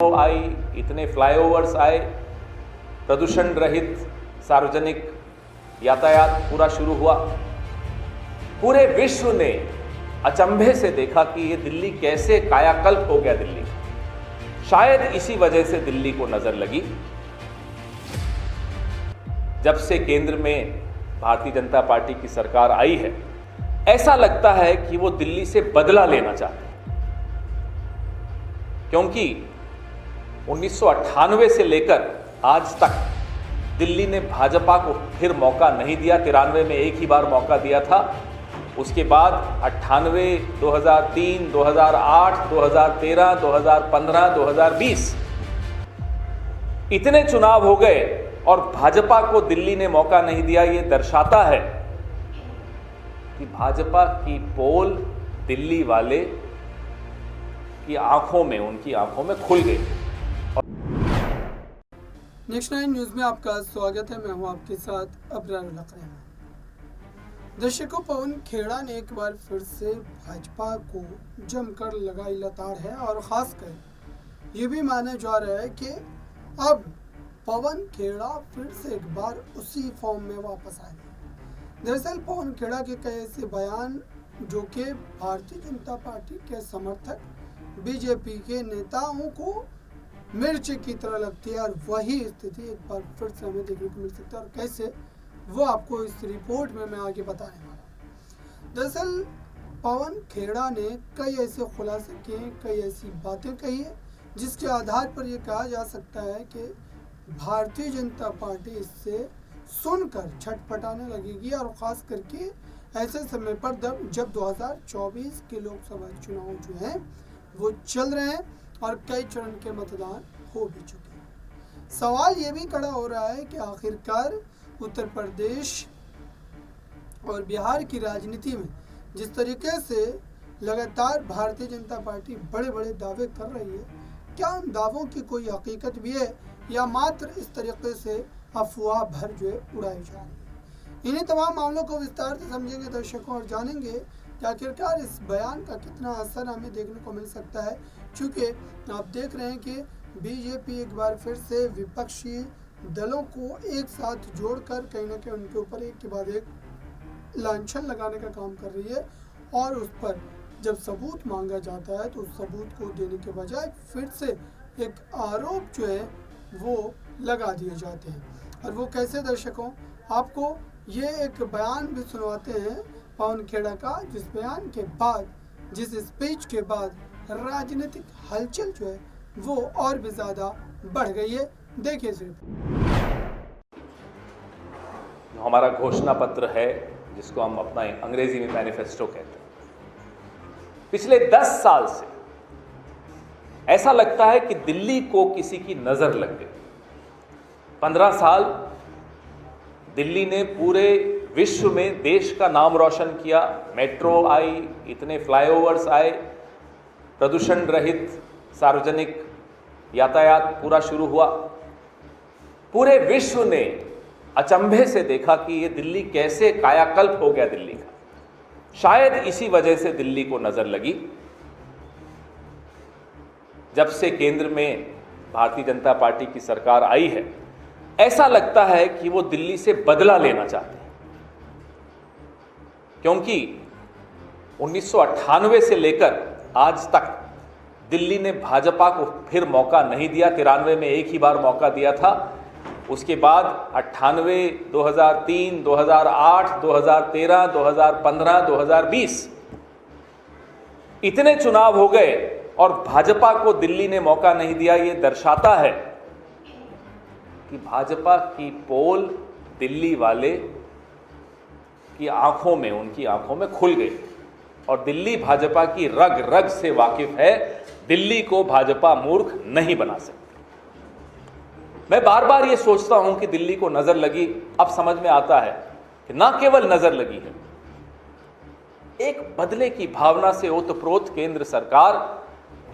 आई, इतने फ्लाईओवर्स आए, प्रदूषण रहित सार्वजनिक यातायात पूरा शुरू हुआ। पूरे विश्व ने अचंभे से देखा कि ये दिल्ली कैसे कायाकल्प हो गया दिल्ली। शायद इसी वजह से दिल्ली को नजर लगी। जब से केंद्र में भारतीय जनता पार्टी की सरकार आई है, ऐसा लगता है कि वो दिल्ली से बदला लेना चाहते हैं, क्योंकि 1998 से लेकर आज तक दिल्ली ने भाजपा को फिर मौका नहीं दिया। 93 में एक ही बार मौका दिया था, उसके बाद 98, 2003, 2008, 2013, 2015, 2020 इतने चुनाव हो गए और भाजपा को दिल्ली ने मौका नहीं दिया। ये दर्शाता है कि भाजपा की पोल दिल्ली वाले की आंखों में, उनकी आंखों में खुल गई। नेक्स्ट 9 न्यूज में आपका स्वागत है। मैं हूं आपके साथ अब्रार लखरे। दर्शकों, पवन खेड़ा ने एक बार फिर से भाजपा को जमकर लगाई लताड़ है और खासकर ये भी माना जा रहा है कि अब पवन खेड़ा फिर से एक बार उसी फॉर्म में वापस आए। दरअसल पवन खेड़ा के कई ऐसे बयान जो कि भारतीय जनता पार्टी के समर्थक बीजेपी के नेताओं को मिर्च की तरह लगती है और वही स्थिति एक बार फिर से हमें देखने को मिल सकता है। और कैसे, वो आपको इस रिपोर्ट में मैं आगे बताने वाला हूँ। दरअसल पवन खेड़ा ने कई ऐसे खुलासे किए, कई ऐसी बातें कही है जिसके आधार पर यह कहा जा सकता है कि भारतीय जनता पार्टी इससे सुनकर छटपटाने लगेगी। और ख़ास करके ऐसे समय पर जब 2024 के लोकसभा चुनाव जो हैं वो चल रहे हैं और कई चरण के मतदान हो भी चुके हैं। सवाल ये भी खड़ा हो रहा है कि आखिरकार उत्तर प्रदेश और बिहार की राजनीति में जिस तरीके से लगातार भारतीय जनता पार्टी बड़े बड़े दावे कर रही है, क्या उन दावों की कोई हकीकत भी है या मात्र इस तरीके से अफवाह भर जो है उड़ाई जा रही है। इन्हीं तमाम मामलों को विस्तार से समझेंगे दर्शकों और जानेंगे कि आखिरकार इस बयान का कितना असर हमें देखने को मिल सकता है। चूँकि आप देख रहे हैं कि बीजेपी एक बार फिर से विपक्षी दलों को एक साथ जोड़कर कहीं ना कहीं उनके ऊपर एक के बाद एक लांछन लगाने का काम कर रही है। और उस पर जब सबूत मांगा जाता है तो उस सबूत को देने के बजाय फिर से एक आरोप जो है वो लगा दिए जाते हैं। और वो कैसे, दर्शकों, आपको ये एक बयान भी सुनवाते हैं पवन खेड़ा का, जिस बयान के बाद, जिस स्पीच के बाद राजनीतिक हलचल जो है वो और भी ज्यादा बढ़ गई है। देखिए सिर्फ हमारा घोषणा पत्र है, जिसको हम अपना अंग्रेजी में मैनिफेस्टो कहते हैं, पिछले 10 साल से ऐसा लगता है कि दिल्ली को किसी की नजर लग गई। 15 साल दिल्ली ने पूरे विश्व में देश का नाम रोशन किया। मेट्रो आई, इतने फ्लाईओवर्स आए, प्रदूषण रहित सार्वजनिक यातायात पूरा शुरू हुआ। पूरे विश्व ने अचंभे से देखा कि ये दिल्ली कैसे कायाकल्प हो गया दिल्ली का। शायद इसी वजह से दिल्ली को नजर लगी। जब से केंद्र में भारतीय जनता पार्टी की सरकार आई है, ऐसा लगता है कि वो दिल्ली से बदला लेना चाहते हैं, क्योंकि 1998 से लेकर आज तक दिल्ली ने भाजपा को फिर मौका नहीं दिया। 93 में एक ही बार मौका दिया था, उसके बाद 98, 2003, 2008, 2013, 2015, 2020 इतने चुनाव हो गए और भाजपा को दिल्ली ने मौका नहीं दिया। ये दर्शाता है कि भाजपा की पोल दिल्ली वाले की आंखों में, उनकी आंखों में खुल गई और दिल्ली भाजपा की रग रग से वाकिफ है। दिल्ली को भाजपा मूर्ख नहीं बना सकती। मैं बार बार ये सोचता हूं कि दिल्ली को नजर लगी। अब समझ में आता है कि ना केवल नजर लगी है, एक बदले की भावना से ओतप्रोत केंद्र सरकार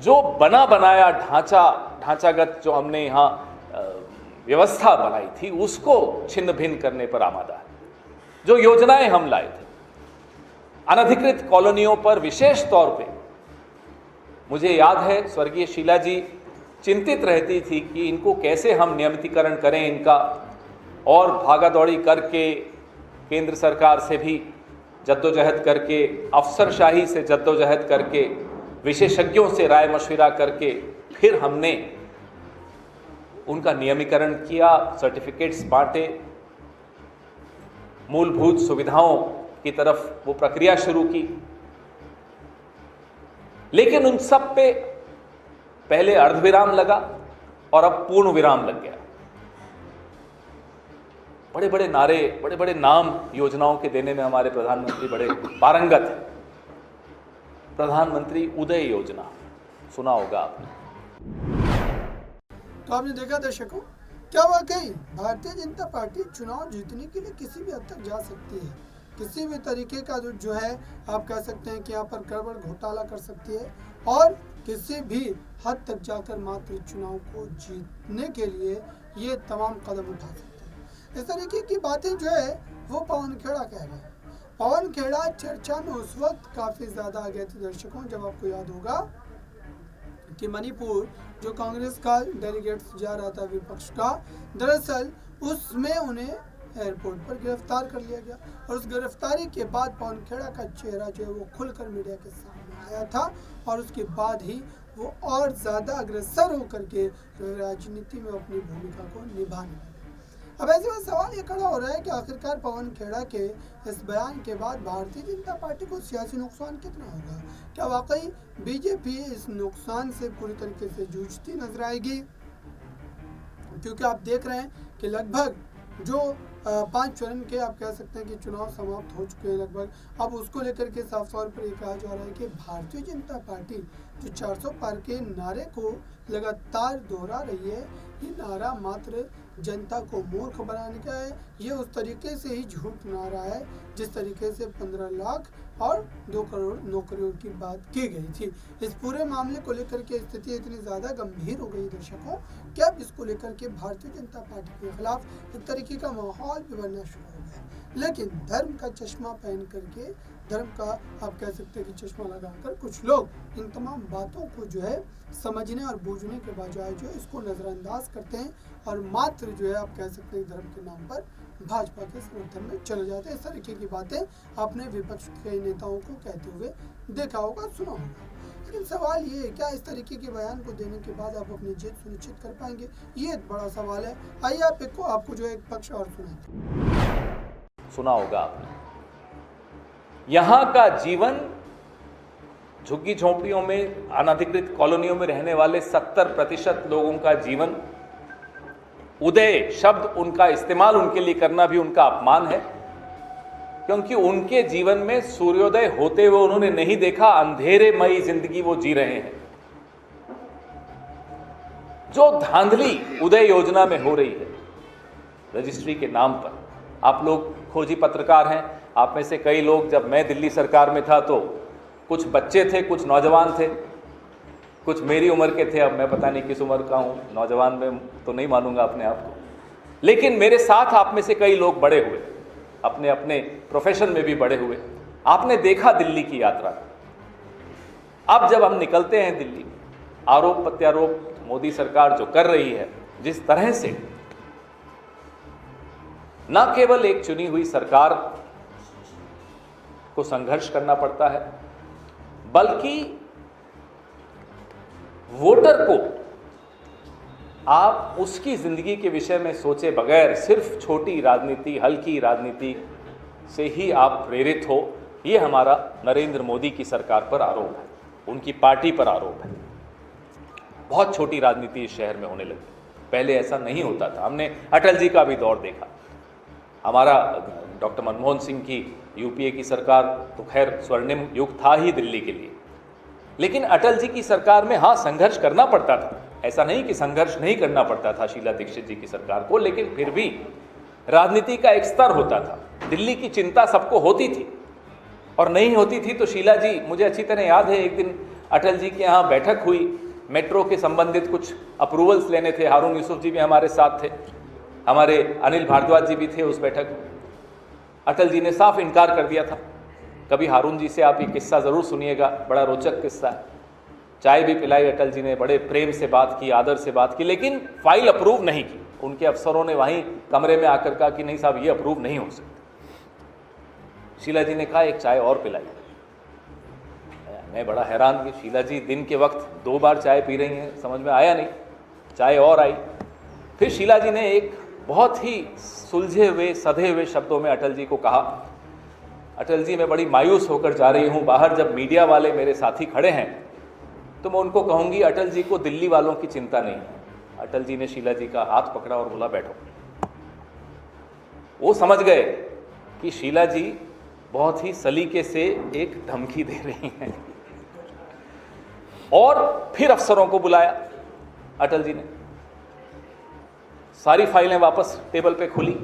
जो बना बनाया ढांचागत जो हमने यहां व्यवस्था बनाई थी, उसको छिन्न भिन्न करने पर आमादा है। जो योजनाएं हम लाए थे, अनधिकृत कॉलोनियों पर विशेष तौर पे, मुझे याद है स्वर्गीय शीला जी चिंतित रहती थी कि इनको कैसे हम नियमितीकरण करें इनका, और भागादौड़ी करके केंद्र सरकार से भी जद्दोजहद करके, अफसरशाही से जद्दोजहद करके, विशेषज्ञों से राय मशविरा करके फिर हमने उनका नियमीकरण किया, सर्टिफिकेट्स बांटे, मूलभूत सुविधाओं की तरफ वो प्रक्रिया शुरू की। लेकिन उन सब पे पहले अर्धविराम लगा और अब पूर्ण विराम लग गया। बड़े बड़े नारे, बड़े बड़े नाम योजनाओं के देने में हमारे प्रधानमंत्री बड़े पारंगत हैं। प्रधानमंत्री उदय योजना सुना होगा आपने। तो आपने देखा दर्शकों, क्या वाकई भारतीय जनता पार्टी चुनाव जीतने के लिए किसी भी हद तक जा सकती है, किसी भी तरीके का जो है आप कह सकते हैं कि यहाँ पर गड़बड़ घोटाला कर सकती है और किसी भी हद तक जाकर मात्र चुनाव को जीतने के लिए ये तमाम कदम उठा सकते हैं। इस तरीके की बातें जो है वो पवन खेड़ा कह रहे हैं। पवन खेड़ा चर्चा में उस वक्त काफ़ी ज़्यादा आ गए थे दर्शकों, जब आपको याद होगा कि मणिपुर जो कांग्रेस का डेलीगेट्स जा रहा था विपक्ष का, दरअसल उसमें उन्हें एयरपोर्ट पर गिरफ्तार कर लिया गया और उस गिरफ्तारी के बाद पवन खेड़ा का चेहरा जो है वो खुलकर मीडिया के सामने आया था और उसके बाद ही वो और ज़्यादा अग्रसर होकर के राजनीति में अपनी भूमिका को निभाने लगे। अब ऐसे में सवाल ये खड़ा हो रहा है कि आखिरकार पवन खेड़ा के इस बयान के बाद भारतीय जनता पार्टी को सियासी नुकसान कितना होगा? क्या वाकई बीजेपी इस नुकसान से पूरी तरीके से जूझती नजर आएगी? क्योंकि आप देख रहे हैं कि लगभग जो 5 चरण के आप कह सकते हैं कि चुनाव समाप्त हो चुके हैं लगभग, अब उसको लेकर के साफ तौर पर ये कहा जा रहा है कि भारतीय जनता पार्टी जो 400 पार के नारे को लगातार दोहरा रही है, ये नारा मात्र जनता को मूर्ख बनाने का है। ये उस तरीके से ही झूठ नारा है जिस तरीके से 15 लाख और 2 करोड़ नौकरियों की बात की गई थी। इस पूरे मामले को लेकर के स्थिति इतनी ज़्यादा गंभीर हो गई दर्शकों कि अब इसको लेकर के भारतीय जनता पार्टी के खिलाफ एक तरीके का माहौल भी बनना शुरू हो गया। लेकिन धर्म का चश्मा पहन करके, धर्म का आप कह सकते हैं कि चश्मा लगाकर कुछ लोग इन तमाम बातों को जो है समझने और बूझने के बजाय जो है इसको नज़रअंदाज करते हैं और मात्र जो है आप कह सकते हैं धर्म के नाम पर भाजपा के समर्थन में चले जाते हैं। इस तरीके की बातें आपने विपक्ष के नेताओं को कहते हुए देखा होगा, सुना होगा। लेकिन सवाल ये है, क्या इस तरीके के बयान को देने के बाद आप अपनी जीत सुनिश्चित कर पाएंगे? ये एक बड़ा सवाल है। आइए आपको जो है एक पक्ष और सुना होगा आपने। यहाँ का जीवन झुग्गी झोंपड़ियों में, अनधिकृत कॉलोनियों में रहने वाले 70% लोगों का जीवन, उदय शब्द उनका इस्तेमाल उनके लिए करना भी उनका अपमान है, क्योंकि उनके जीवन में सूर्योदय होते हुए उन्होंने नहीं देखा, अंधेरेमयी जिंदगी वो जी रहे हैं। जो धांधली उदय योजना में हो रही है रजिस्ट्री के नाम पर, आप लोग खोजी पत्रकार हैं, आप में से कई लोग, जब मैं दिल्ली सरकार में था तो कुछ बच्चे थे, कुछ नौजवान थे, कुछ मेरी उम्र के थे, अब मैं पता नहीं किस उम्र का हूँ, नौजवान में तो नहीं मानूंगा अपने आप को, लेकिन मेरे साथ आप में से कई लोग बड़े हुए, अपने अपने प्रोफेशन में भी बड़े हुए। आपने देखा दिल्ली की यात्रा। अब जब हम निकलते हैं दिल्ली, आरोप प्रत्यारोप मोदी सरकार जो कर रही है, जिस तरह से न केवल एक चुनी हुई सरकार को संघर्ष करना पड़ता है, बल्कि वोटर को आप उसकी जिंदगी के विषय में सोचे बगैर सिर्फ छोटी राजनीति, हल्की राजनीति से ही आप प्रेरित हो, ये हमारा नरेंद्र मोदी की सरकार पर आरोप है, उनकी पार्टी पर आरोप है। बहुत छोटी राजनीति इस शहर में होने लगी, पहले ऐसा नहीं होता था। हमने अटल जी का भी दौर देखा, हमारा डॉक्टर मनमोहन सिंह की यूपीए की सरकार तो खैर स्वर्णिम युग था ही दिल्ली के लिए, लेकिन अटल जी की सरकार में हाँ संघर्ष करना पड़ता था, ऐसा नहीं कि संघर्ष नहीं करना पड़ता था शीला दीक्षित जी की सरकार को, लेकिन फिर भी राजनीति का एक स्तर होता था। दिल्ली की चिंता सबको होती थी और नहीं होती थी तो शीला जी, मुझे अच्छी तरह याद है, एक दिन अटल जी के यहाँ बैठक हुई, मेट्रो के संबंधित कुछ अप्रूवल्स लेने थे, हारून यूसुफ जी भी हमारे साथ थे, हमारे अनिल भारद्वाज जी भी थे उस बैठक में। अटल जी ने साफ इनकार कर दिया था। कभी हारून जी से आप ये किस्सा ज़रूर सुनिएगा, बड़ा रोचक किस्सा है। चाय भी पिलाई अटल जी ने, बड़े प्रेम से बात की, आदर से बात की, लेकिन फाइल अप्रूव नहीं की। उनके अफसरों ने वहीं कमरे में आकर कहा कि नहीं साहब ये अप्रूव नहीं हो सकती। शीला जी ने कहा एक चाय और पिलाई। मैं बड़ा हैरान कि शीला जी दिन के वक्त 2 बार चाय पी रही हैं, समझ में आया नहीं। चाय और आई। फिर शीला जी ने एक बहुत ही सुलझे हुए सधे हुए शब्दों में अटल जी को कहा, अटल जी मैं बड़ी मायूस होकर जा रही हूँ, बाहर जब मीडिया वाले मेरे साथी खड़े हैं तो मैं उनको कहूँगी अटल जी को दिल्ली वालों की चिंता नहीं है। अटल जी ने शीला जी का हाथ पकड़ा और बोला बैठो। वो समझ गए कि शीला जी बहुत ही सलीके से एक धमकी दे रही हैं। और फिर अफसरों को बुलाया अटल जी ने। सारी फाइलें वापस टेबल पे खुली।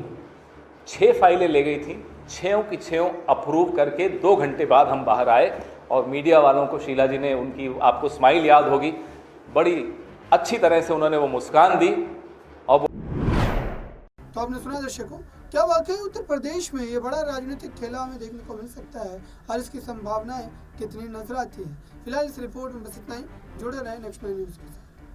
6 फाइलें ले गई थी, 6 की 6 अप्रूव करके 2 घंटे बाद हम बाहर आए और मीडिया वालों को शीला जी ने, उनकी आपको स्माइल याद होगी, बड़ी अच्छी तरह से उन्होंने वो मुस्कान दी। और तो आपने सुना दर्शकों, क्या वाकई उत्तर प्रदेश में ये बड़ा राजनीतिक खेला हमें देखने को मिल सकता है और इसकी संभावनाएं कितनी नजर आती है। फिलहाल इस रिपोर्ट में बस इतना ही। जुड़े रहें नेक्स्ट 9 न्यूज़ के साथ।